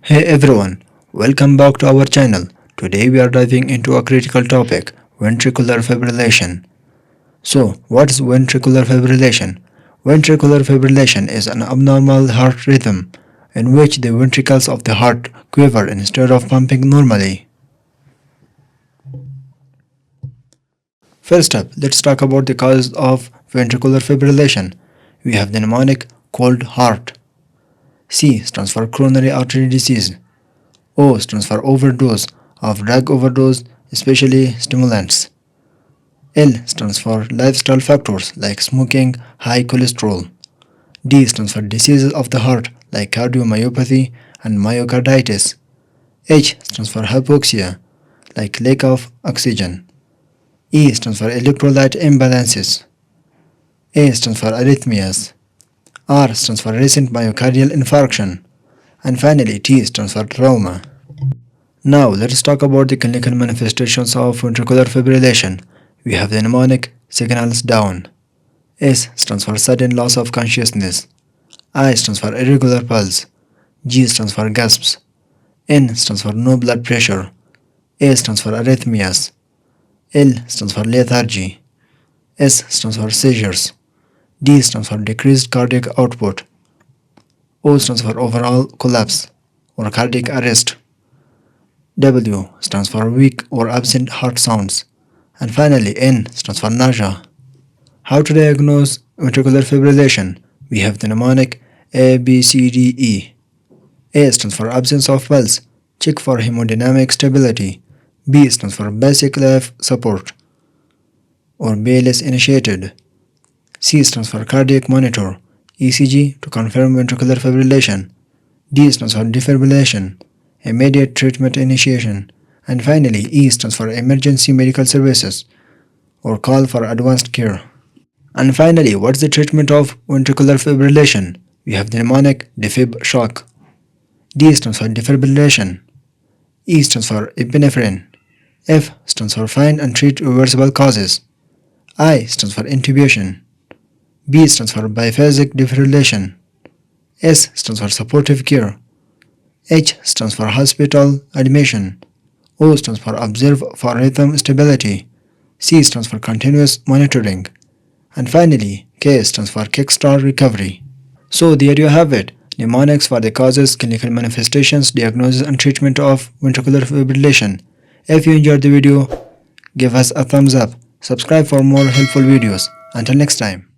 Hey everyone, welcome back to our channel. Today we are diving into a critical topic, ventricular fibrillation. So, what is ventricular fibrillation? Ventricular fibrillation is an abnormal heart rhythm in which the ventricles of the heart quiver instead of pumping normally. First up, let's talk about the causes of ventricular fibrillation. We have the mnemonic cold heart. C stands for coronary artery disease. O stands for overdose of drug overdose, especially stimulants. L stands for lifestyle factors like smoking, high cholesterol. D stands for diseases of the heart like cardiomyopathy and myocarditis. H stands for hypoxia like lack of oxygen. E stands for electrolyte imbalances. A stands for arrhythmias. R stands for recent myocardial infarction. And finally, T stands for trauma. Now let's talk about the clinical manifestations of ventricular fibrillation. We have the mnemonic signals down. S stands for sudden loss of consciousness. I stands for irregular pulse. G stands for gasps. N stands for no blood pressure. A stands for arrhythmias. L stands for lethargy. S stands for seizures. D stands for decreased cardiac output. O stands for overall collapse or cardiac arrest. W stands for weak or absent heart sounds. And finally, N stands for nausea. How to diagnose ventricular fibrillation? We have the mnemonic A, B, C, D, E. A stands for absence of pulse. Check for hemodynamic stability. B stands for basic life support or BLS initiated. C stands for cardiac monitor, ECG to confirm ventricular fibrillation. D stands for defibrillation, immediate treatment initiation. And finally, E stands for emergency medical services or call for advanced care. And finally, what's the treatment of ventricular fibrillation? We have the mnemonic defib shock. D stands for defibrillation. E stands for epinephrine. F stands for find and treat reversible causes. I stands for intubation. B stands for biphasic defibrillation. S stands for supportive care. H stands for hospital admission. O stands for observe for rhythm stability. C stands for continuous monitoring. And finally, K stands for kickstart recovery. So there you have it, mnemonics for the causes, clinical manifestations, diagnosis and treatment of ventricular fibrillation. If you enjoyed the video, give us a thumbs up, subscribe for more helpful videos. Until next time.